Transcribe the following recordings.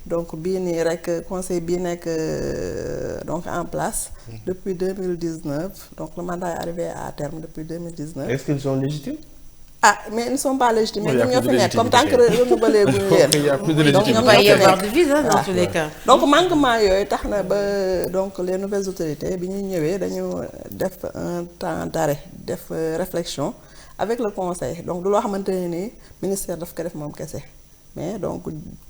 donc bii nii rek conseil bii nekk donc en place depuis 2019 donc le mandat est arrivé à terme depuis 2019. Est-ce qu'ils sont légitimes? Ah mais ils ne sont pas légitimes. Oui, mais ñoo fi nekk comme tant que renouvelé bu ñu leen. Il y a plus de donc légitimité. ñoom Il va y ñoo fi avoir nekk. de visa dans tous les cas. donc manquement yooyu tax na ba donc les nouvelles autorités bi ñu ñëwee dañu def un temps d'arrêt def réflexion avec le conseil donc du loo xamante ne ni ministère daf ko def moom kese mais donc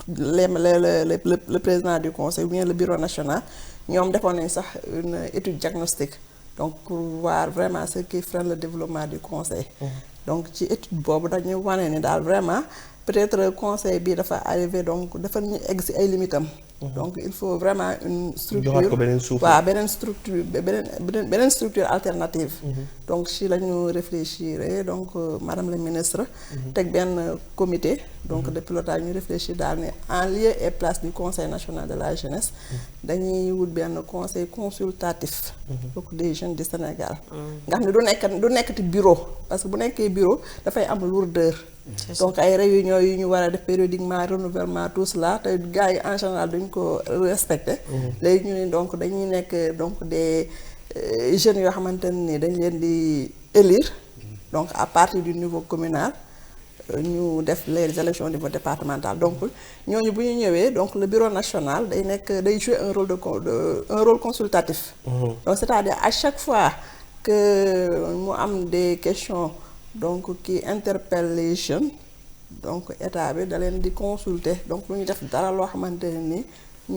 le président du conseil ou bien le bureau national ñoom defoon nañ sax une étude diagnostique donc pour voir vraiment ce qui freine le développement du conseil. donc ci étude boobu dañu wane ni daal vraiment peut-être conseil bi dafa arrivé donc dafa ñu egg ci ay limitam. donc il faut vraiment une structure joxaat ko beneen souffle. waaw beneen structure alternative. donc si la ñu réfléchir donc madame la ministre. teg benn comité. donc de pilotage ñu réfléchir daal ne en lieu et place du conseil national de la jeunesse. dañuy wut benn conseil consultatif. donc des jeunes du Sénégal. nga xam ne du nekkati bureau parce que bu nekkee bureau dafay am lourdeur. donc ay réunions yu ñu war a def périodiquement renouvellement tout cela te gars yi en général duñ ko respecté. léegi ñu ne donc dañuy nekk donc des jeunes yoo xamante ni dañ leen di élire. donc à partir du niveau communal ñu def les élections au niveau départemental donc ñooñu bu ñu ñëwee donc le bureau national day jouer un rôle consultatif. donc c'est-à-dire à chaque fois que mu am des questions. donc qui interpelle les jeunes donc état bi da leen di consulter donc lu ñu def dara loo xamante ne ni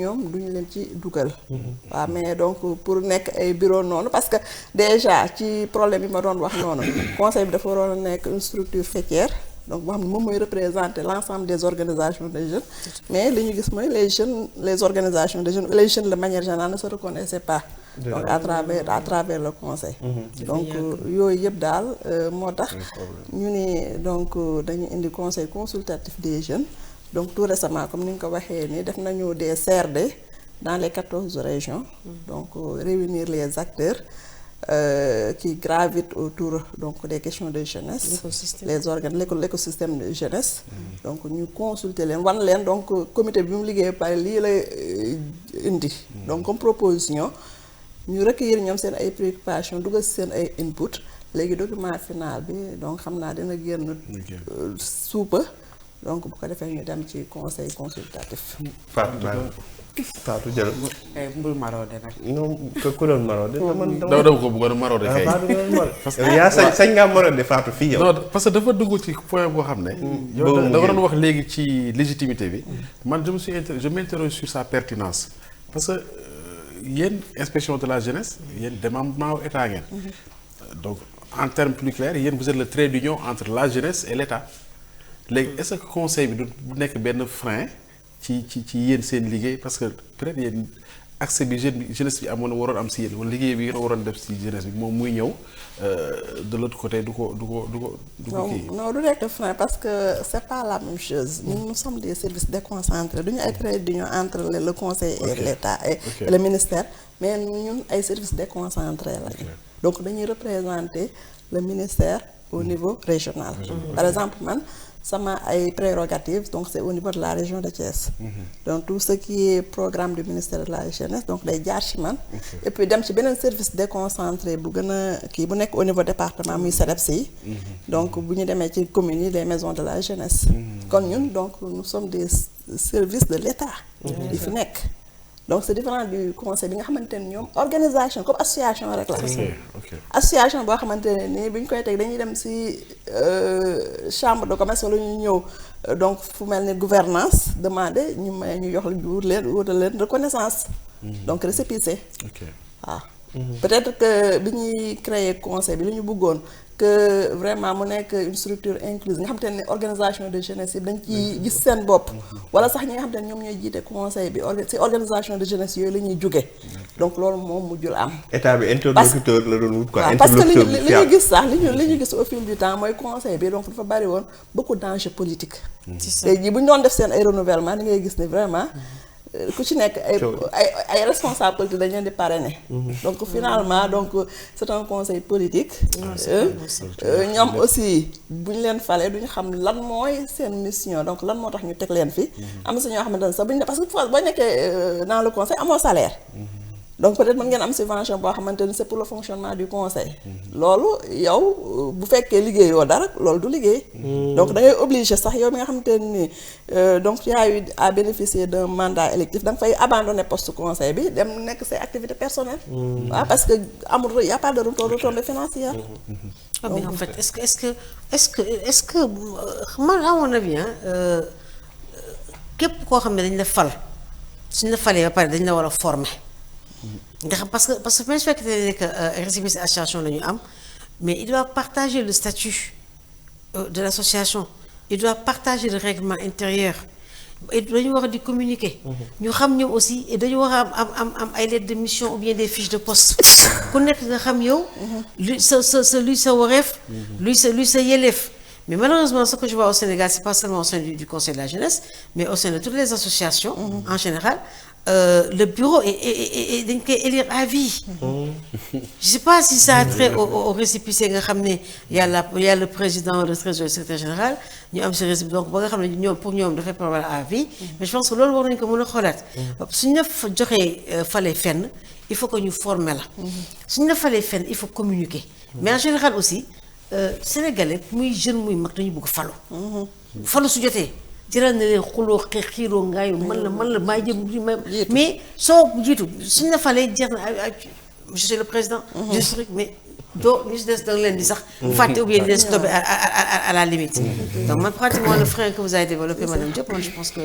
ñoom duñu leen ci dugal. waaw mais donc pour nekk ay bureau noonu parce que déjà ci problème yi ma doon wax noonu conseil bi dafa waroon a nekk une structure faîtière donc boo xam ne moom mooy représenter l'ensemble des organisations des jeunes mais li ñu gis mooy les organisations des jeunes les jeunes de manière générale ne se reconnaissaient pas. donc à travers le conseil. donc yooyu yëpp daal moo tax ñu ni donc dañu indi conseil consultatif des jeunes donc tout récemment comme ni nga ko waxee ni def nañu des CRD dans les 14 régions. donc réunir les acteurs qui gravitent autour donc des questions de jeunesse. l'écosystème de jeunesse. donc ñu consulter leen wan leen donc comité bi mu liggéey pare lii la indi. donc comme proposition. ñu recueillir ñoom seen ay préoccupations dugal seen ay input léegi document final bi donc xam naa dina génn suupa donc bu ko defee ñu dem ci conseil consultatif. Fatou jël. mbul marode nag. non ku doon marode. dama ko bëggoon a marode kay. parce que yaa sañ ngaa marode Fatou fii yow. non parce que dafa dugg ci point boo xam ne. yow da waroon wax léegi ci légitimité bi. man je m'interroge sur sa pertinence parce que. yéen inspection de la jeunesse yéen démembrement wu état ngeen. donc en termes plus clairs yéen vous êtes le trait d'union entre la jeunesse et l'état léegi est-ce que conseil bi du nekk benn frein ci yéen seen liggéey parce que peut-être yéen accès bi jeunesse bi waroon am si yéen wala liggéey bi ngeen waroon def si jeunesse bi moom muy ñëw de l'autre côté du ko kii. non du nekk frein parce que c'est pas la même chose. nous sommes des services déconcentrés duñu ay trait d'union entre le conseil et l'État et le ministère mais ñun ay services déconcentrés la donc dañuy représenter le ministère au niveau régional. par exemple man sama ay prérogatives donc c'est au niveau de la région de Thiès. donc tout ce qui est programme du ministère de la jeunesse donc day jaar ci man. et puis dem ci beneen service déconcentré bu gën a kii bu nekk au niveau département muy CEDEPS yi. donc bu ñu demee ci communes yi les maisons de la jeunesse. kon ñun donc nous sommes des services de l'État. yi fi nekk. donc c'est différent du conseil bi nga xamante ne ñoom organisation comme association rek la. association boo xamante ne nii bi ñu koy teg dañuy dem ci chambre de commerce wala ñu ñëw donc fu mel ni gouvernance demander ñu may ñu jox wutal leen reconnaissance. donc récépissé. waaw. peut-être que bi ñuy créer conseil bi li ñu bëggoon que vraiment mu nekk une structure inclusive nga xam te ne organisation de jeunesse yi dañ ciy gis seen bopp wala sax ñi nga xam te ne ñoom ñooy jiite conseil bi ci organisation de jeunesse yooyu la ñuy jóge donc loolu moom mujjul am. état bi interlocuteur la doon wut quoi. parce que li ñu gis sax li ñu gis au fil du temps mooy conseil bi donc dafa bari woon beaucoup d'enjeux politiques. tey jii bu ñu doon def seen ay renouvellement da ngay gis ni vraiment ku ci nekk ay responsable politique dañ leen di parrainer. donc finalement donc c'est un conseil politique. ñoom aussi bu ñu leen falee duñu xam lan mooy seen mission donc lan moo tax ñu teg leen fi. am na si ñoo xamante ne sax bu ñu parce que boo nekkee dans le conseil amoo salaire. donc peut-être mën ngeen am subvention boo xamante ni c'est pour le fonctionnement du conseil. loolu yow bu fekkee liggéeyoo dara loolu du liggéey. donc da ngay obligé sax yow mi nga xamante ni donc tu as eu à bénéficier d'un mandat électif da nga fay abandonner poste conseil bi dem nekk say activités personnelles. waaw parce que amul y a pas de retombée financière. Ah mais en fait est-ce que man à mon avis képp koo xam ne dañ la fal suñ la falee ba pare dañ la war a former. nga xam parce que même su fekkee ne que récépissé association la ñu am mais il doit partager le statut de l'association il doit partager le règlement intérieur et dañu war a di communiquer. ñu xam ñoom aussi et dañu war a am ay lettres de mission ou bien des fiches de poste ku nekk nga xam yow. luy sa wareef. luy sa yelleef. Mais malheureusement, ce que je vois au Sénégal, c'est pas seulement au sein du Conseil de la jeunesse, mais au sein de toutes les associations, en général, le bureau est élire à vie. Je sais pas si ça a trait au récépissé nga xam ne il y a le président, le trésorier, le secrétaire général, ñu am ce récépissé donc ba nga xam ne ñoom pour ñoom dafay prévoir à vie. Mais je pense que loolu war nañu ko mën a xoolaat. suñu la joxee falee fenn il faut que ñu former la. suñu la falee fenn il faut communiquer. Mais en général aussi. Sénégalais muy jeune muy mag dañu bëgg falu. falu su jotee jëral na leen xuloo xiiroo ngaayu man la maa jëm mais soo jiitu suñu la falee jeex na je suis le président. je suis mais doo ñu si des da nga leen di sax. fàtte ou bien di leen stopper à la limite. donc man pratiquement le frein que vous avez développé madame Diop man je pense que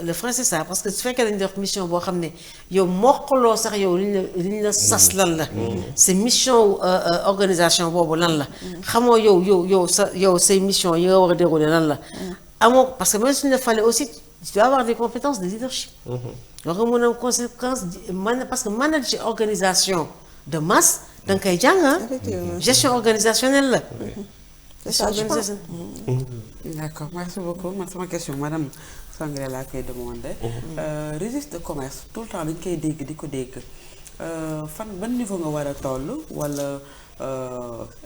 le frein c'est ça parce que su fekkee dañu def mission boo xam ne yow mokkaloo sax yow li ñu la sas lan la. c'est mission organisation boobu lan la. xamoo yow say mission yi nga war a dérouler lan la. amoo parce que même suñu la fallait aussi tu dois avoir des compétences de leadership. donc mën a am conséquence parce que manager organisation de masse. da nga koy jàng gestion organisationnelle la. c'est ça je pense. D'accord merci beaucoup man sama question madame Sangaré laa koy demandé. registre de commerce tout le temps dañ koy dégg di ko dégg fan ban niveau nga war a toll wala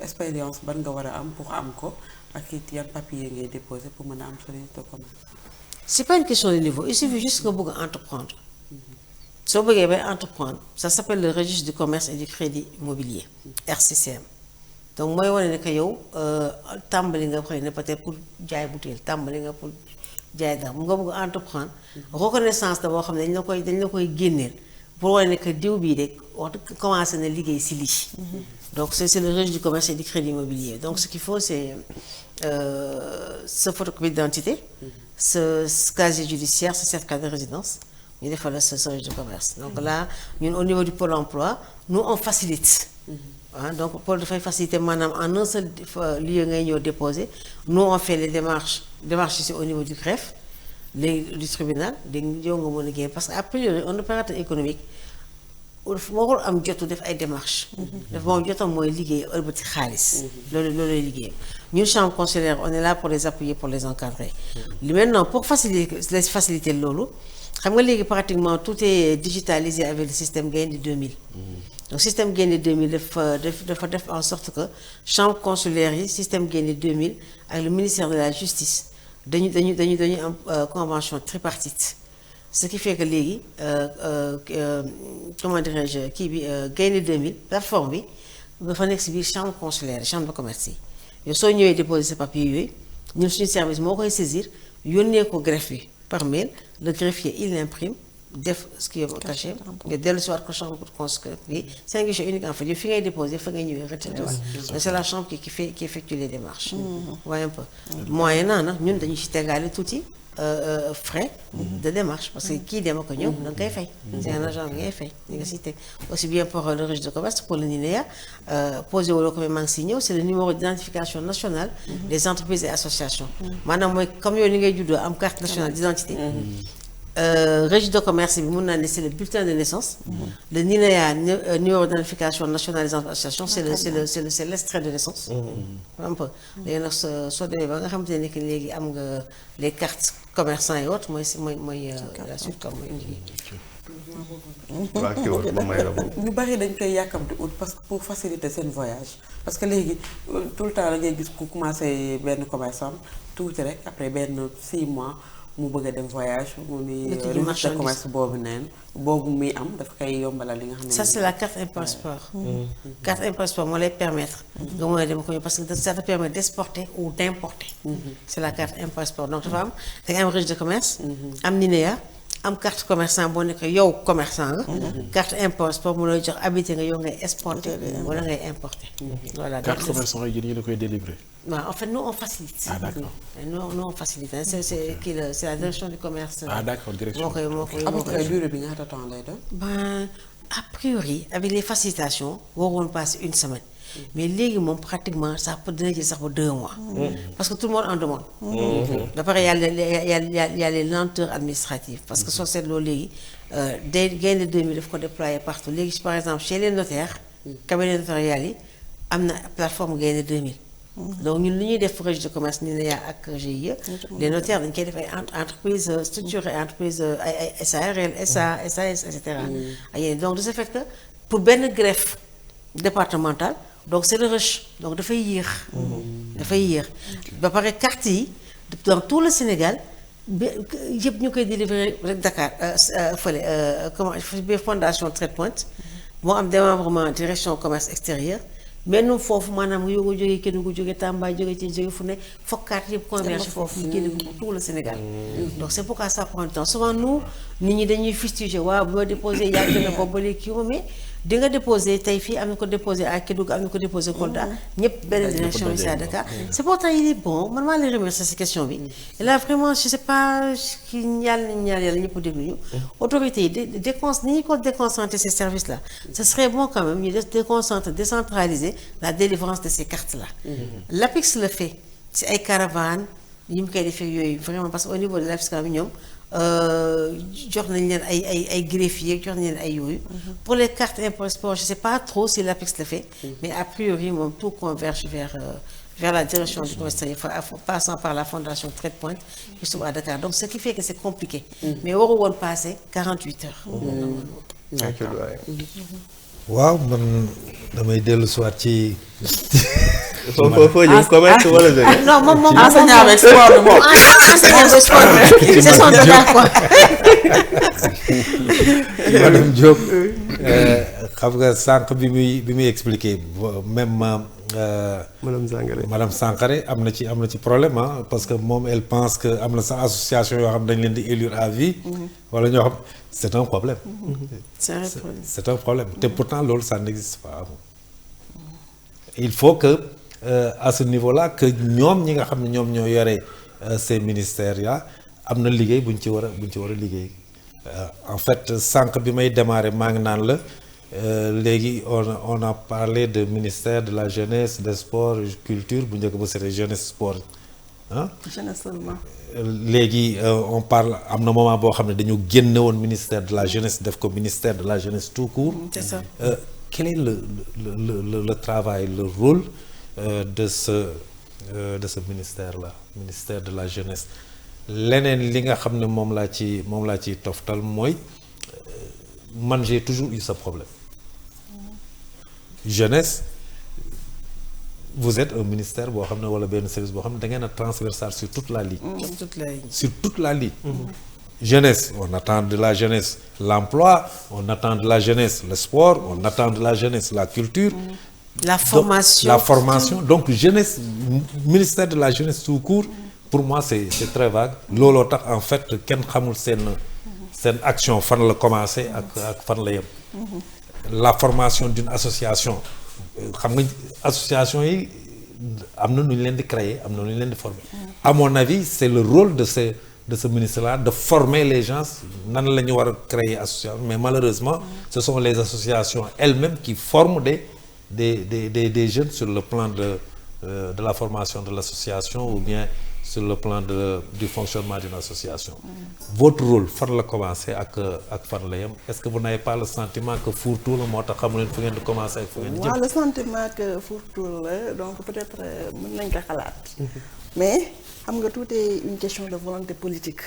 expérience ban nga war a am pour am ko ak it yan papier ngay déposer pour mën a am sa registre de commerce. c'est pas une question de niveau il suffit juste nga bëgg a entreprendre. soo bëggee bay entreprendre ça s'appelle le registre du commerce et du crédit immobilier RCCM donc mooy wane ne que yow tàmbali nga xëy na peut-être pour jaay bouteille tàmbali nga pour jaay dara mu nga bëgg entreprendre reconnaissance la boo xam ne dañ la koy génneel pour wane ne que diw bii de wax commencé na liggéey si lii. donc c'est le registre du commerce et du crédit immobilier donc ce qu'il faut c'est sa photocopie d'identité ce casier judiciaire ce certificat de résidence. ñu defal la sa registre de commerce donc là ñun au niveau du pôle emploi nous on facilite. donc pôle dafay faciliter maanaam en un seul lieu ngay ñëw déposer nous on fait les démarches ici au niveau du greffe léegi du tribunal léegi yow nga mën a génn parce que a priori un opérateur économique warul am jotu def ay démarches. daf moom jotam mooy liggéey ëlbati xaalis. loolu lay liggéey ñun chambre consulaire on est là pour les appuyer pour les encadrer. li maintenant pour faciliter loolu. xam nga léegi pratiquement tout est digitalisé avec le système Gaïndé 2000. donc système Gaïndé 2000 dafa def en sorte que chambre consulaire yi système Gaïndé 2000 ak le ministère de la justice dañu am convention tripartite ce qui fait que léegi comment dirais-je kii bi Gaïndé 2000 plateforme bi dafa nekk si biir chambre consulaire chambre de commerce yi yow soo ñëwee déposer sa papier yooyu ñun suñu service moo koy saisir yónnee ko greffe bi par mail le greffier il imprime def ce qui est caché nga dellu si waat ko chambre consulaire bi c'est un guichet unique en fait yow fi ngay déposer fa ngay ñëwee retraité waat c'est la chambre qui effectue les démarches waaye un peu moyennant nag ñun dañu ci tegaale tuuti frais de démarche parce que kii dem ko ñëw da nga koy fay c'est un agent bi ngay fay di nga siy teg aussi bien pour le registre de commerce pour le NINEA posé wala ko mais maa ngi siy ñëw c'est le numéro d'identification nationale des entreprises et associations maanaam mooy comme yow ni ngay juddoo am carte nationale d'identité registre de commerce bi mun naa ne c'est le bulletin de naissance. Le NINEA numéro d'identification nationale des associations c'est l'extrait de naissance. un peu léegi nag soo demee ba nga xamante ne que léegi am nga les cartes commerçants et autres mooy la suite comme mooy waa kii wut ba may la boobu. ñu bari dañ koy yàkkamti ut parce que pour faciliter seen voyage parce que léegi tout le temps da ngay gis ku commencé benn commerçant tuuti rek après benn 6 mois mu bëgg a dem voyage mu ni registre de commerce boobu neen boobu muy am dafa koy yombalal li nga xam ne. ça c'est la carte import-export. Carte import-export moo lay permettre. nga mën a dem ko parce que ça te permet d'exporter ou d'importer. c'est la carte import-export donc dafa am da nga am registre de commerce. am NINEA. am carte commerçant boo nekk yow commerçant nga. carte import-export mu lay jox habité nga yow ngay exporter wala ngay importer. voilà carte commerçant yi ñu la koy délivrer. waaw en fait nous on facilite. Ah d'accord. Nous on facilite c'est la direction du commerce. Ah d'accord, direction. moo koy à peu près durée bi ñaata temps lay doon. Ben a priori avec les facilitations waroon passer une semaine. mais léegi moom pratiquement ça peut dina jël sax ba 2 mois. parce que tout le monde en demande. ba pare y a les lenteurs administratives parce que soo seetloo léegi Gaïndé 2000 daf ko déployer partout léegi par exemple chez les notaires. cabinet notarial yi am na plateforme Gaïndé 2000. donc ñun li ñuy def registre de commerce NINEA ak GIE. les notaires dañ koy def ay entreprise structurée entreprise ay SARL SAS et cetera. donc de ce fait que pour benn greffe départemental. donc c'est le rush donc dafay yéex. dafay yéex ba pare carte yi dans tout le Sénégal ba yëpp ñu koy délivrer rek Dakar fële comment bi fondation TradePoint moo am démembrement direction commerce extérieur mais ñun foofu maanaam nga yóbbu jógee Kédougou jógee Tamba jógee fu ne foog carte yëpp converger foofu ñu génne ko tout le Sénégal. donc c'est pourquoi ça prend du temps souvent nous nit ñi dañuy fustiger waaw bu ma déposé yàgg na ko ba léegi kii mais. di nga déposé tey fii am na ko déposé à Kédougou am na ko déposé Kolda ñëpp benn direction ici à Dakar c'est pourtant il est bon man maa lay remercier ci question bi et là vraiment je sais pas ki yàlla ñëpp déglu ñu autorités yi ni ñu ko déconcentrer ces services là ce serait bon quand même ñu déconcentrer décentraliser la délivrance de ces cartes là l'APIX le fait ci ay caravanes yi mu koy defee yooyu vraiment parce que au niveau de l'APIX bi ñoom jox nañ leen ay greffier jox nañ leen ay yooyu. pour les cartes import-export je sais pas trop si l'APIX le fait. mais a priori moom tout converge vers la direction du commerce passant par la fondation TradePoint qui se trouve à Dakar donc ce qui fait que c'est compliqué. mais waru woon passer 48 heures. waaw man damay dellu si waat ci. foo jëm commerce wala jógee. non moom enseignant avec sport bi moom. enseignant avec sport bi c'est son dada quoi. Madame Diop xam nga sànq bi muy expliquer même. Madame Sankaré am na ci problème ah parce que moom elle pense que am na sax association yoo xam dañ leen di élire à vie. wala ñoo xam c'est un problème. c'est un problème te pourtant loolu ça n'existe pas. il faut que à ce niveau-là que ñoom ñi nga xam ne ñoom ñoo yore ces ministères là am na liggéey buñ ci war a liggéey en fait sànq bi may démarrer maa ngi naan la. léegi on a parlé de ministère de la jeunesse des sports culture bu njëkk ba c'était jeunesse sport ah. jeunesse seulement. léegi on parle am na moment boo xam ne dañu génne woon ministère de la jeunesse def ko ministère de la jeunesse tout court. c'est ça. Quel est le travail le rôle de ce ministère-là ministère de la jeunesse leneen li nga xam ne moom laa ci toftal mooy man j'ai toujours eu ce problème. jeunesse vous êtes un ministère boo xam ne wala benn service boo xam ne da ngeen a transversal sur toute la ligne. sur toute la ligne. jeunesse on attend de la jeunesse l'emploi on attend de la jeunesse le sport on attend de la jeunesse la culture. la formation donc jeunesse ministère de la jeunesse tout court pour moi c'est très vague. looloo tax en fait kenn xamul seen action fan la commencé ak fan la yem. la formation d'une association xam nga association yi am na nu ñu leen di créer am na nu ñu leen di former. à mon avis c'est le rôle de ce ministre-là de former les gens nan la ñu war a créer association mais malheureusement ce sont les associations elles-mêmes qui forment des jeunes sur le plan de la formation de l'association ou bien sur le plan du fonctionnement d'une association. Votre rôle fan la commencé ak fan la yem est-ce que vous n'avez pas le sentiment que fourre-tout la moo tax xamu leen fu ngeen di commencer ak fu ngeen di jëm. waaw le sentiment que fourre-tout la donc peut-être mën nañ ko xalaat. mais xam nga tout est une question de volonté politique.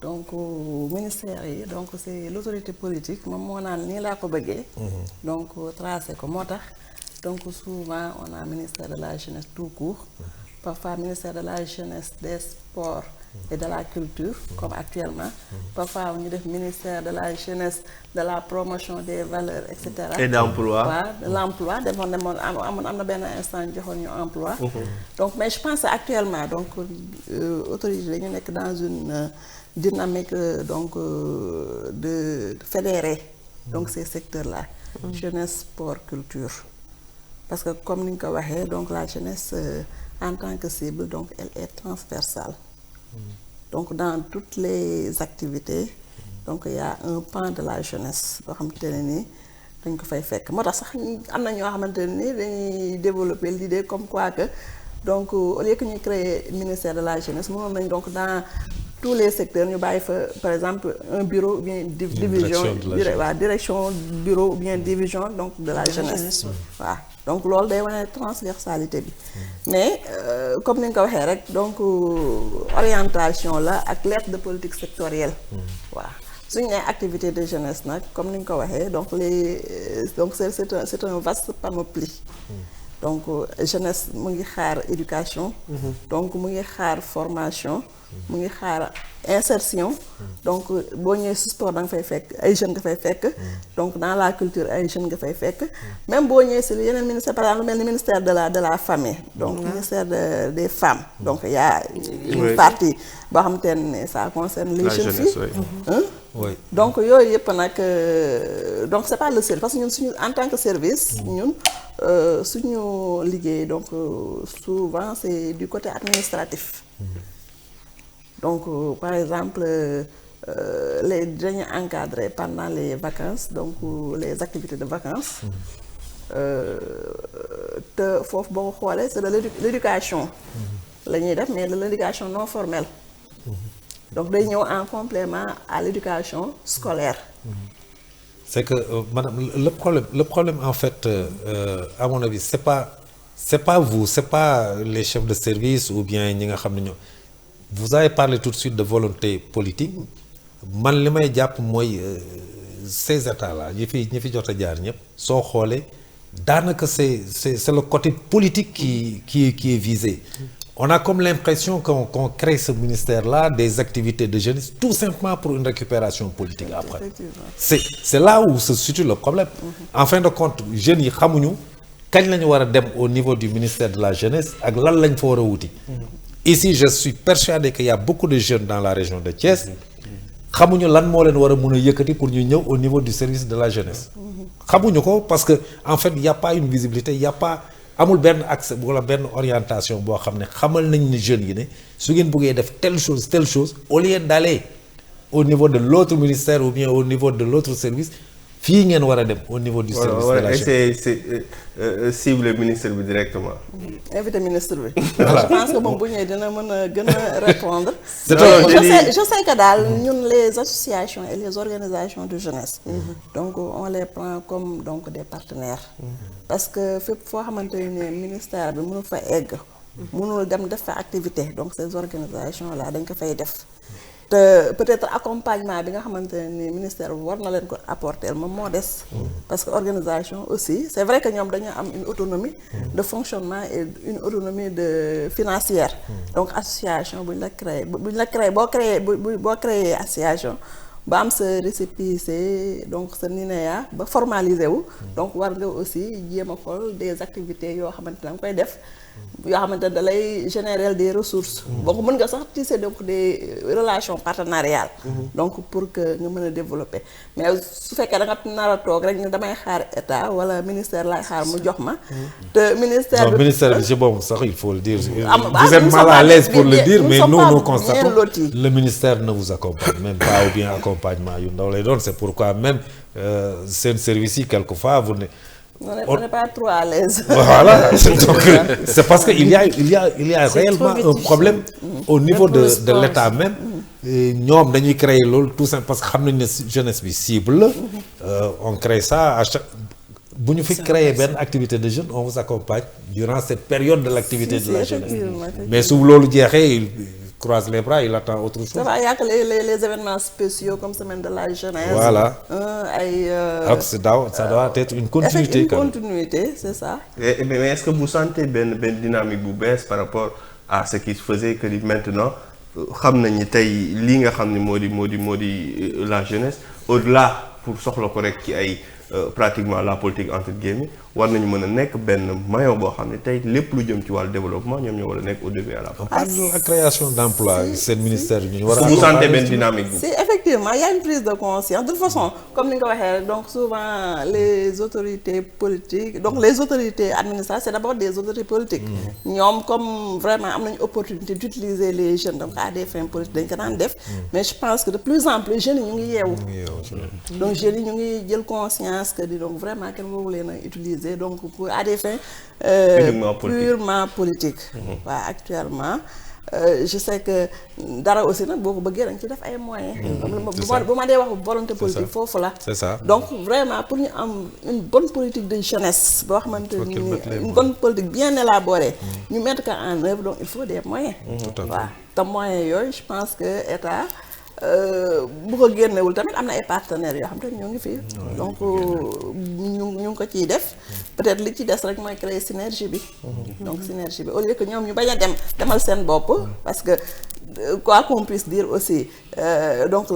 donc ministère yi donc c'est l'autorité politique moom moo naan nii laa ko bëggee. donc tracé ko moo tax donc souvent on a ministère de la jeunesse tout court. parfois ministère de la jeunesse des sports et de la culture comme actuellement. parfois ñu def ministère de la jeunesse de la promotion des valeurs et cetera. et d'emploi. waaw de l'emploi demoon am na benn instant joxoon ñu emploi. donc mais je pense actuellement donc autorités dañu nekk dans une dynamique donc de fédérer donc ces secteurs-là. jeunesse sport culture. parce que comme ni nga ko waxee donc la jeunesse en tant que cible donc elle est transversale. donc dans toutes les activités donc il y a un pan de la jeunesse boo xamante ne nii dañ ko fay fekk moo tax sax am na ñoo xamante ne nii dañuy développer l'idée comme quoi que donc au lieu que ñuy créer ministère de la jeunesse mënoon nañ donc dans tous les secteurs ñu bàyyi fa par exemple un bureau ou bien division direction bureau ou bien division donc de la jeunesse waaw donc loolu day wane transversalité bi mais comme ni nga ko waxee rek donc orientation la ak lettre de politique sectorielle waaw suñu nee activité de jeunesse nag comme ni nga ko waxee donc c'est un vaste panoplie donc jeunesse mu ngi xaar éducation donc mu ngi xaar formation mu ngi xaar insertion donc boo ñëwee si sport da nga fay fekk ay jeunes nga fay fekk donc dans la culture ay jeunes nga fay fekk même boo ñëwee si yeneen ministère par exemple lu mel ni ministère de la famille donc ministère des femmes donc il y a une partie boo xamante ne ça concerne les jeunes filles oui. donc yooyu yëpp nag donc c'est pas le seul parce que ñun suñu en tant que service ñun suñu liggéey donc souvent c'est du côté administratif donc par exemple les dañu encadrer pendant les vacances donc les activités de vacances te foofu boo ko xoolee c'est de l'éducation la ñuy def mais de l'éducation non formelle donc day ñëw en complément à l'éducation scolaire. C'est que madame le problème en fait à mon avis c'est pas vous c'est pas les chefs de service ou bien ñi nga xam ne ñoo vous avez parlé tout de suite de volonté politique man li may jàpp mooy ces états là ñi fi jot a jaar ñëpp soo xoolee daanaka c'est le côté politique qui est visé. On a comme l'impression qu'on crée ce ministère-là des activités de jeunesse tout simplement pour une récupération politique après. C'est là où se situe le problème. En fin de compte jeunes yi xamuñu kañ la ñu war a dem au niveau du ministère de la jeunesse ak lan lañ fa war a wuti. Ici je suis persuadé qu'il y a beaucoup de jeunes dans la région de Thiès xamuñu lan moo leen war a mun a yëkkati pour ñu ñëw au niveau du service de la jeunesse. xamuñu ko parce que en fait il y a pas une visibilité il y a pas. amul benn accès wala benn orientation boo xam ne xamal nañ ne jeunes yi ne su ngeen bëggee def telle chose au lieu d'aller au niveau de l'autre ministère ou bien au niveau de l'autre service fii ngeen war a dem au niveau du service de la jeunesse. c'est cible ministre bi directement. invité ministre bi. voilà je pense que moom bu ñëwee dina mën a gën a répondre. je sais que daal ñun les associations et les organisations de jeunesse. donc on les prend comme donc des partenaires. parce que fépp foo xamante ne ministère bi mënu fa egg. mënul dem def fa activité donc ces organisations là dañ ko fay def. te peut-être accompagnement bi nga xamante ni ministère bi war na leen ko apporter moom moo des. parce que organisation aussi c'est vrai que ñoom dañoo am une autonomie de fonctionnement et une autonomie de financière. donc association bu ñu la créé boo créé association ba am sa récépissé donc sa NINEA ba formalisé wu. donc war nga aussi jéem a xool des activités yoo xamante ne da nga koy def. yoo xamante ne da lay générer des ressources. donc mën nga sax tisser donc des relations partenariales. donc pour que nga mën a développer mais su fekkee da nga nar a toog rek ne damay xaar état wala ministère lay xaar mu jox ma. te ministère bi ministère bi ci boobu sax il faut le dire. vous êtes mal à l'aise pour le dire mais nous constatons le ministère ne vous accompagne même pas ou bien accompagnement yu ndaw lay doon c'est pourquoi même seen service yi quelquefois On n'est pas trop à l'aise. Voilà. Donc, c'est parce qu'il y a réellement un problème au niveau de l'État même. ñoom dañuy créer loolu tout simplement parce que xam nañ ne jeunesse bi cible la. On crée ça à chaque. bu ñu fi créer benn activité de jeune on vous accompagne durant cette période de l'activité de la jeunesse. Mais su loolu jeexee il croise les bras il attend autre chose. Ça va yàq les événements spéciaux comme semaine de la jeunesse. Voilà. Alors ça doit être une continuité. Une continuité, c'est ça. Mais est-ce que vous sentez benn dynamique bu bees par rapport à ce qui se faisait que maintenant xam nañu tey lii nga xam ne moo di la jeunesse au-delà pour soxla ko rek ci ay pratiquement la politique entre guillemets war nañu mën a nekk benn maillon boo xam ne tey lépp lu jëm ci wàllu développement ñoom ñoo war a nekk au début à la fin. On parle de la création d'emploi seen ministère yi ñu war a. vous sentez benn dynamique bu. Si effectivement il y a une prise de conscience de toute façon comme ni nga ko waxee rek donc souvent les autorités politiques donc les autorités administratives c'est d'abord des autorités politiques. ñoom comme vraiment am nañu opportunité d'utiliser les jeunes donc à des fins politiques dañ ko daan def. mais je pense que de plus en plus jeunes yi ñu ngi yeewu. donc jeunes yi ñu ngi jël conscience que donc vraiment kenn waru leen a utiliser donc pour à des fins purement politique. waaw actuellement je sais que dara aussi nag boo ko bëggee da nga ci def ay moyens. bu ma dee wax volonté politique foofu la. c'est ça donc vraiment pour ñu am une bonne politique de jeunesse boo xamante ni une bonne politique bien élaborée. ñu mettre ko en œuvre donc il faut des moyens. waaw te moyens yooyu je pense que état. bu ko génnewul tamit am na ay partenaires yoo xam te ñoo ngi fi. donc ñu ngi ko ciy def peut-être li ci des rek mooy créer synergie bi. donc synergie bi au lieu que ñoom ñu bañ a demal seen bopp parce que quoi qu'on puisse dire aussi donc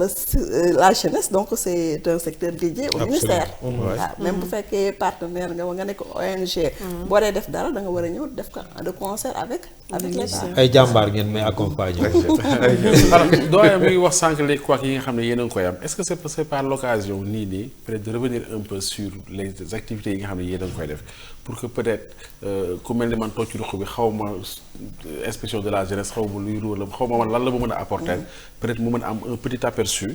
la jeunesse donc c'est un secteur dédié au ministère. waaw même bu fekkee partenaire nga nekk ONG. boo dee def dara da nga war a ñëw def ko de concert avec l'État. ay jàmbaar ngeen may accompagner. alors doyen mi ngi wax sànq les couacs yi nga xam ne yéen a ngi koy am est-ce que c'est par l'occasion nii peut-être de revenir un peu sur les activités yi nga xam ne yéen a ngi koy def pour que peut-être ku mel ni man toog ci ruq bi xaw ma inspection de la jeunesse xaw ma luy rôle xaw ma man lan la ma mën a apporter peut-être mu mën a am un petit aperçu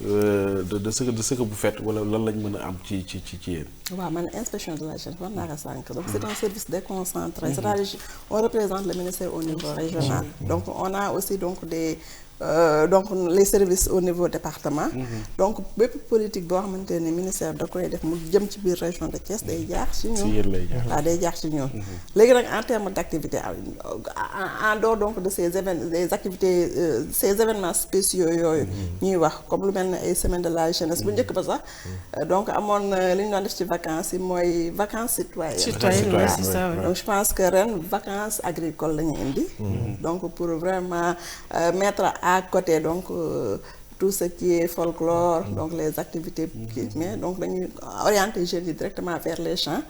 de ce que vous faites wala lan lañ mën a am ci yéen. waaw man inspection de la jeunesse war naa ko sànq donc c'est un service déconcentré c'est-à-dire on représente le ministère au niveau régional donc on a aussi donc donc les services au niveau département. donc bépp politique boo xamante ne ministère da koy def mu jëm ci biir région de Thiès day jaar ci ñun. waaw day jaar ci ñun. léegi nag en termes d'activité en dehors donc de des activités ces événements spéciaux yooyu. ñuy wax comme lu mel ne ay semaine de la jeunesse bu njëkk ba sax. donc amoon li ñu doon def ci vacances yi mooy vacances citoyennes. c'est ça. donc je pense que ren vacances agricoles la ñu indi. donc pour vraiment mettre à côté donc tout ce qui est folklore donc les activités mais donc dañuy orienter jeunes yi directement vers les champs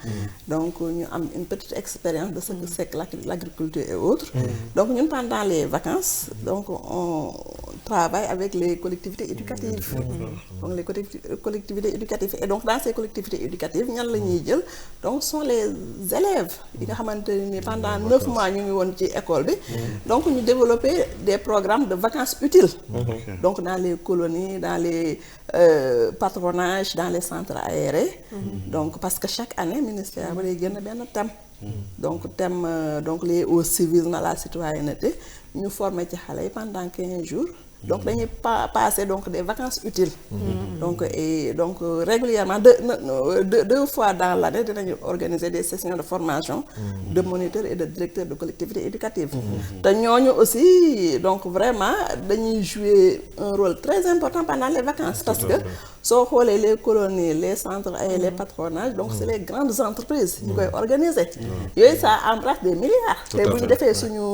donc ñu am une petite expérience de ce que c'est que l'agriculture et autres donc ñun pendant les vacances donc on travaille avec les collectivités éducatives donc les collectivités éducatives et donc dans ces collectivités éducatives ñan la ñuy jël donc sont les élèves yi nga xamante ni pendant 9 mois ñu ngi woon ci école bi donc ñu développer des programmes de vacances utiles donc dans les colonies dans les patronages dans les centres aérés donc parce que chaque année ministère ba day génn benn thème donc thème donc lié au civisme à la citoyenneté ñu former ci xale yi pendant 15 jours donc dañuy passer donc des vacances utiles donc régulièrement deux fois dans l'année dinañu organiser des sessions de formation de moniteurs et de directeurs de collectivités éducatives te ñooñu aussi donc vraiment dañuy jouer un rôle très important pendant les vacances parce que soo xoolee les colonies les centres et les patronages donc c'est les grandes entreprises ñu koy organiser yooyu ça embrasse des milliards te bu ñu defee suñu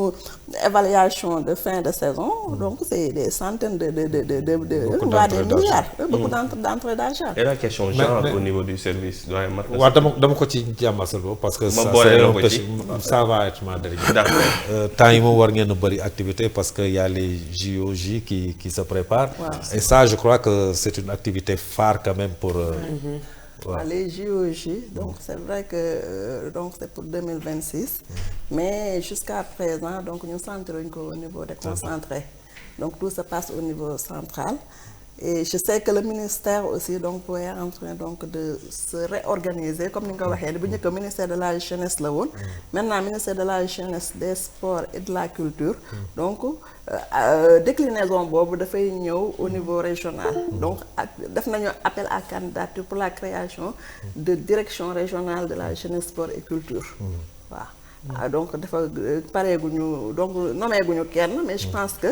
évaluation de fin de saison donc c'est des centaines de des milliards beaucoup d'entrées d'argent. Et la question genre au niveau du service doit être. waaw dama ko ci jàmmasal parce que ça va être ma dernière. temps yi moom war ngeen a bëri activité parce que y a les JOJ qui se préparent. Et ça je crois que c'est une activité phare quand même pour. Les JOJ donc c'est vrai que donc c'est pour 2026 mais jusqu'à présent donc ñu centré ko au niveau déconcentré donc tout se passe au niveau central Et je sais que le ministère aussi donc est en train donc de se réorganiser comme ni nga ko waxee bu njëkk ministère de la jeunesse la woon. Maintenant ministère de la jeunesse, des sports et de la culture. Donc déclinaison boobu dafay ñëw au niveau régional. Donc def nañu appel à candidature pour la création de direction régionale de la jeunesse, sport et culture. waaw donc dafa pareeguñu donc nommé guñu kenn mais je pense que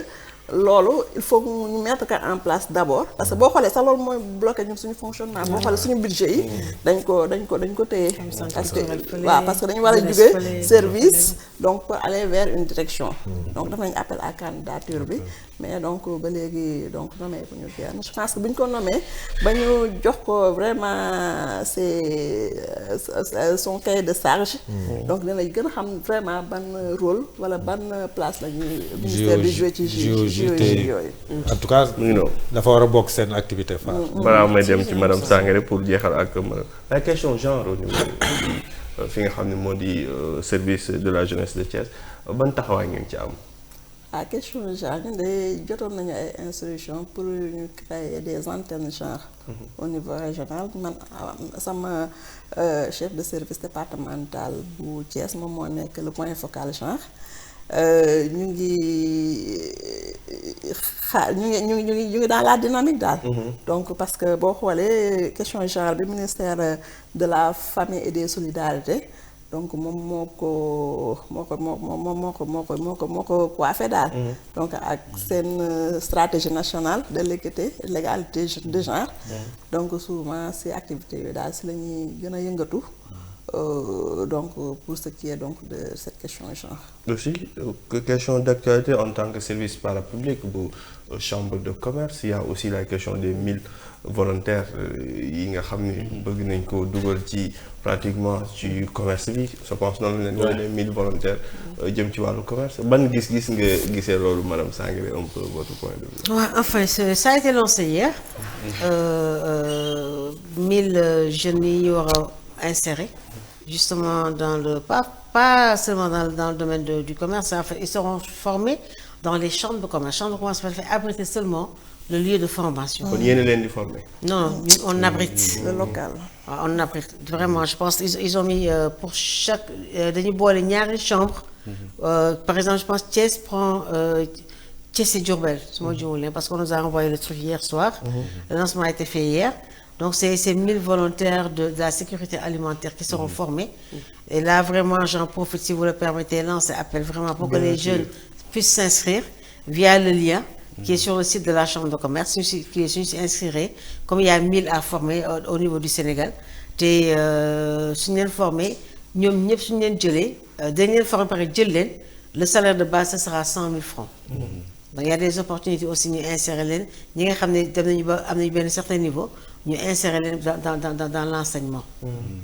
loolu il faut ñu mettre ko en place d'abord parce que boo xoolee sax loolu mooy bloqué ñun suñu fonctionnement boo xoolee suñu budget yi dañ ko téye parce que waaw parce que dañu war a jógee service donc pour aller vers une direction donc def nañu appel à candidature bi mais donc ba léegi donc nommé bu ñu kenn je pense que bu ñu ko nommé ba ñu jox ko vraiment son cahier de charge donc dinañ gën a xam vraiment ban rôle wala ban place la ñuy ministère bi joué ci en tout cas dafa war a bokk seen activité phare. balaa may dem ci madame Sangaré pour jeexal ak madame la question genre au niveau fi nga xam ne moo di service de la jeunesse de Thiès ban taxawaay ngeen ci am. question genre ñun de jotoon nañu ay instructions pour ñu créer des antennes genre au niveau régional man sama chef de service départemental bu Thiès moom moo nekk le point focal genre. ñu ngi dans la dynamique daal. Donc parce que boo xoolee question genre bi ministère de la famille et des solidarités donc moom moo ko coiffé daal. donc ak seen stratégie nationale de l'équité et l'égalité de genre. donc souvent ces activités yooyu daal si la ñuy gën a yëngatu. Donc pour ce qui est donc de cette question genre. Aussi question d'actualité en tant que service parapublic bu chambre de commerce il y a aussi la question des 1000 volontaires yi nga xam ni bëgg nañ ko dugal ci pratiquement ci commerce bi je pense noonu leen wala les 1000 volontaires jëm ci wàllu commerce ban gis-gis nga gisee loolu madame Sangaré un peu votre point de vue. Ouais, enfin ça a été lancé hier 1000 jeunes yi war a insérer justement dans le pas seulement dans le domaine du commerce en fait ils seront formés dans les chambres de commerce. Chambre de commerce fait abriter seulement le lieu de formation. kon yéen a leen di former. Non, on abrite. Le local. On abrite vraiment je pense ils ont mis pour chaque dañuy boole ñaari chambre. Par exemple je pense Thiès prend Thiès et Diourbel su ma juumalee parce qu'on nous a envoyé le truc hier soir. Le lancement a été fait hier. Donc c'est 1000 volontaires de la sécurité alimentaire qui seront formés. Et là vraiment j'en profite si vous le permettez lancer appel vraiment pour que les jeunes puissent s'inscrire via le lien qui est sur le site de la chambre de commerce qui est suñu inscrire comme il y a 1000 à former au niveau du Sénégal te suñu leen formé ñoom ñëpp suñu leen jëlee dañ leen formé pare jël leen le salaire de base ce sera 100 000 francs. Donc il y a des opportunités aussi ñu insérer leen ñi nga xam ne dem nañu ba am nañu benn certain niveau ñu insérer leen dans l'enseignement.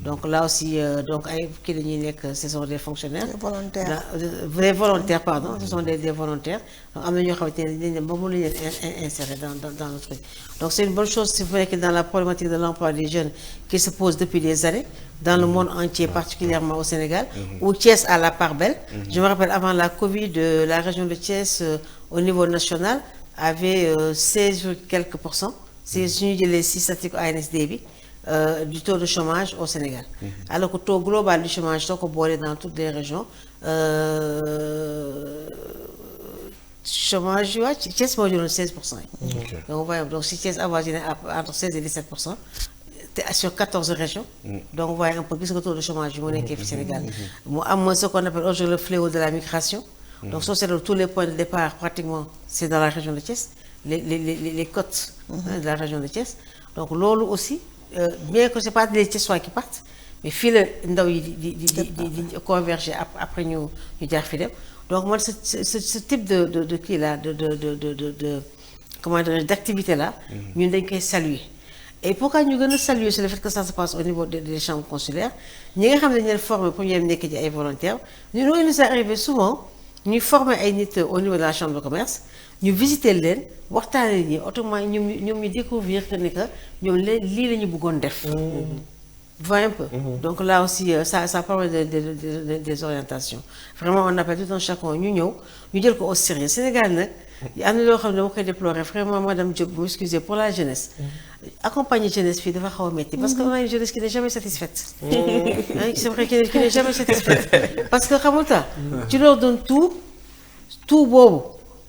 Donc là aussi donc ay kii la ñuy nekk ce sont des fonctionnaires. Des volontaires pardon ce sont des volontaires donc am na ñoo xamante ne dañ dem ba mu leen insérer dans le truc. Donc c'est une bonne chose c'est vrai que dans la problématique de l'emploi des jeunes qui se pose depuis des années dans le monde entier particulièrement au Sénégal où Thiès a la part belle. Je me rappelle avant la Covid la région de Thiès au niveau national avait 16 quelques %. C'est suñu jëlee si statistique ANSD bi du taux de chômage au Sénégal. Alors que taux global du chômage soo ko boolee dans toutes les régions chômage waa Thiès moo jëloon 16% yi. Donc voyons donc si Thiès avoisine entre 16 et 17% sur 14 régions. Donc vous voyez un peu gis nga taux de chômage bi mu nekkee fi Sénégal. mu am ce qu'on appelle aujourd'hui le fléau de la migration. Donc soo seetloo tous les points de départ pratiquement c'est dans la région de Thiès. Les côtes de la région de Thiès. Donc loolu aussi bien que c'est pas les Thiessois qui partent mais fii la ndaw yi di converger après ñu jaar fi dem donc man ce type de kii là de comment dire d'activité là ñun dañ koy saluer et pourquoi ñu gën a saluer c'est le fait que ça se passe au niveau des chambres consulaires ñi nga xam ne dañu leen former pour ñu dem nekk ci ay volontaires ñu il nous est arrivé souvent ñuy former ay nit au niveau de la chambre de commerce ñu visiter leen waxtaanee ñi autrement ñoom ñu découvrir que ni que ñoom lii la ñu bëggoon def. voyez un peu. Donc là aussi, ça permet des orientations. Vraiment, on appelle tout un chacun ñu ñëw ñu jël ko au sérieux. Sénégal nag am na loo xam ne dama koy déplorer vraiment madame Diop vous excusez pour la jeunesse. Accompagner jeunesse fii dafa xaw a métti parce que on a une jeunesse qui n'est jamais satisfaite. C'est vrai qui n'est jamais satisfaite. Parce que xam nga tu leur donnes tout boobu.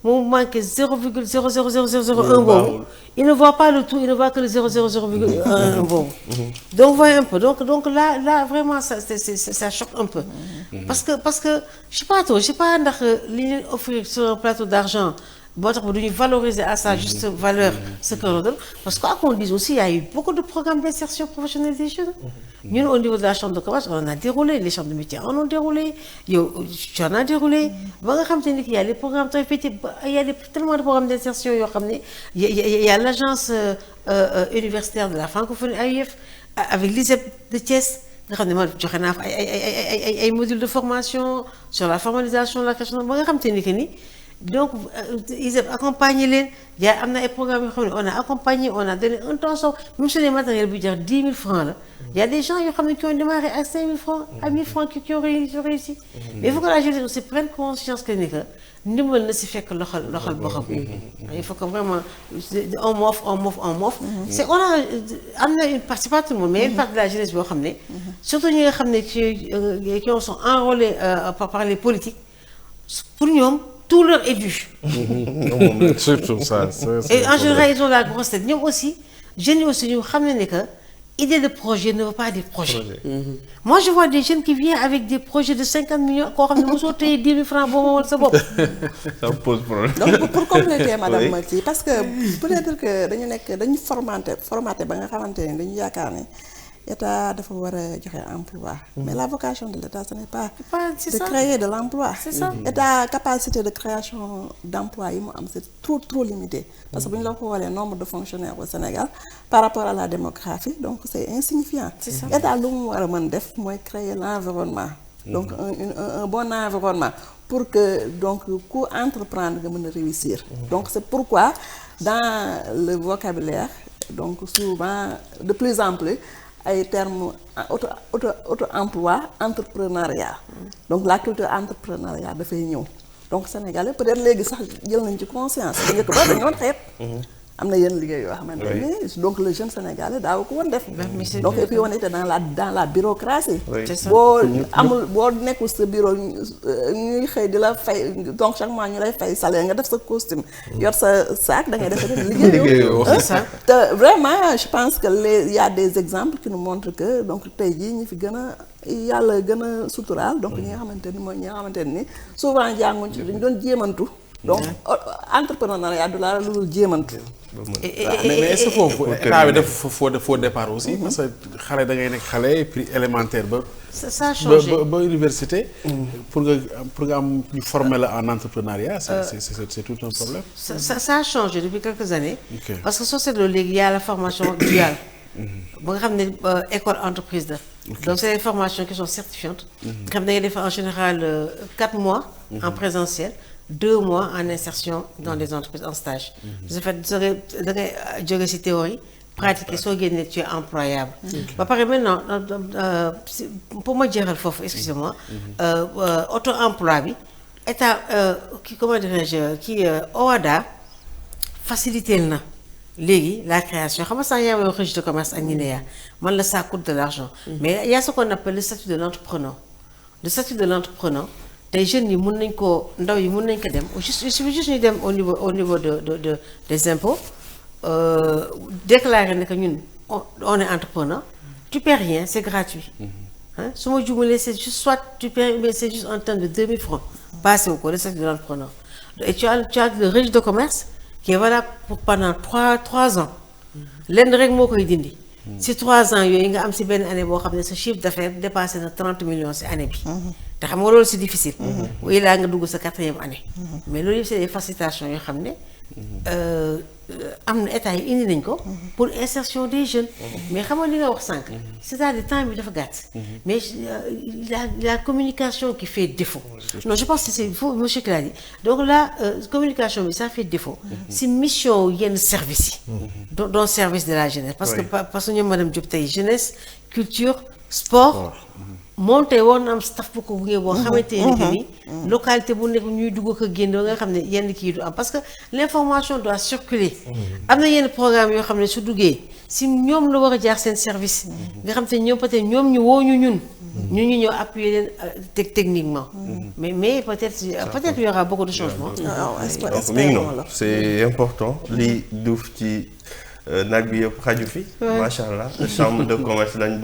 Moom manque 0,00001 boobu. Il ne voit pas le tout, il ne voit que le 0,001 boobu. Donc voyez un peu. Donc là vraiment ça choque un peu. Parce que je sais pas ndax li ñu offrir sur un plateau d'argent boo tax ba duñu valoriser à sa juste valeur ce que l'on donne. Parce que qu'on dise aussi, il y a eu beaucoup de programmes d'insertion professionnelle des jeunes. Nous, au niveau de la chambre de commerce, on a déroulé, les chambres de métier en ont déroulé, tu en as déroulé. Il y a les programmes très petits, il y a tellement de programmes d'insertion. Il y a l'agence universitaire de la francophonie AIF, avec l'ISEP de Thiès. Des modules de formation sur la formalisation de la question. Donc, ils ont accompagné les. Il y a des programmes, on a accompagné, on a donné un temps, même sur les matériels budgétaires, 10 000 francs. Là. Il y a des gens qui ont démarré à 5 000 francs, à 1 000 francs qui ont réussi. Mais il faut que la jeunesse aussi prenne conscience que nous ne se fait que il faut que vraiment on m'offre. C'est on a une partie, pas tout le monde, mais une partie de la jeunesse, surtout qui sont enrôlés par les politiques, pour nous. Tout leur est dû. Surtout ça. Et en général, ils ont la grosse tête. Nous aussi, jeunes aussi, nous savons que l'idée de projet ne veut pas dire projet. Moi, je vois des jeunes qui viennent avec des projets de 50 millions, quand nous avons 10 000 francs, bon, c'est bon. Ça pose problème. Donc, pour compléter, Madame Mati, parce que peut-être que nous formaté, l'État doit créer un emploi. Mais la vocation de l'État, ce n'est pas de créer de l'emploi. C'est ça. L'État capacité de création d'emploi, c'est trop limité. Parce que nous avons le nombre de fonctionnaires au Sénégal par rapport à la démographie, donc c'est insignifiant. L'État doit créer l'environnement. Donc un bon environnement pour que donc entreprendre réussir. Donc c'est pourquoi dans le vocabulaire, donc souvent de plus en plus, les termes auto-emploi, entrepreneuriat. Donc la culture entrepreneuriat de fait nous. Donc Sénégalais peut-être les gens ont conscience. Donc le jeune Sénégalais daa ko won def. Donc et puis on était dans la bureaucratie. Boo nekkul sa bureau ñuy xëy di la fay donc chaque mois ñu lay fay salaire nga def sa costume yor sa sac da ngay def liggéeyoo. Vraiment je pense que il y a des exemples qui nous montrent que donc tey jii ñi fi gën a yàlla gën a suturaal donc ñi nga xamante ni mooy ñi nga xamante ni souvent jànguñ ci dañu doon jéemantu. Donc entrepreneuriat du la lu jéemantu. Mais est-ce que faut départ aussi parce que xalé da ngay nek xalé prix élémentaire ba ça a changé ba université pour am ñu former en entrepreneuriat c'est tout un problème. Ça a changé depuis quelques années. Parce que c'est il y a la formation duale. Ba nga xamné école entreprise la. Donc c'est des formations qui sont certifiantes. Xam da ngay def en général 4 mois en présentiel. 2 mois en insertion dans des entreprises en stage. De fait, c'est théorie, pratique, soit tu es employable. Maintenant, pour moi dire excusez-moi, auto-emploi, état, comment dirais-je, qui OADA facilite la création. Comment ça y a un registre de commerce à Guinée? Ça coûte de l'argent. Mais il y a ce qu'on appelle le statut de l'entrepreneur. Le statut de l'entrepreneur. Les jeunes ils mën nañ ko ndaw yi mën nañ ko dem juste ñu dem au niveau des impôts déclarer que ñun on est entrepreneur tu paies rien c'est gratuit hein su ma jumalee c'est juste soit tu paies mais c'est juste en termes de 2 000 francs passé au le statut de l'entrepreneur et tu as le registre de commerce qui est valable pour pendant 3 ans lenn rek moo koy dindi si 3 ans yooyu nga am si benn année boo xam ne sa chiffre d'affaires dépassé na 30 millions si année bi te xam nga loolu c'est difficile. Oui là nga dugg sa 4e année. Mais loolu c'est des facilitations yoo xam ne am na état yi indi nañ ko pour insertion des jeunes mais xam nga li nga wax sànq c'est-à-dire temps bi dafa gàtt mais la communication qui fait défaut non je pense que c'est faux monsieur qui l'a dit donc la communication bi ça fait défaut si mission yenn service yi dont service de la jeunesse parce que ñoom madame Diop tey jeunesse culture sport monté woon am staff bu ko buggee boo xamante ni que ni localité bu nekk ñuy dugg ko génn nga xam ne yenn kii du am parce que l'information doit circuler am na yenn programme yoo xam ne su duggee si ñoom la war a jaar seen service nga xam te ñoom peut-être ñoom ñu woo ñun ñu ñëw appuyer leen techniquement mais peut-être il y aura beaucoup de changements. donc mi ngi noonu c'est important li duuf ci nag bi yëpp xaju fi macha allah chambre de commerce lañ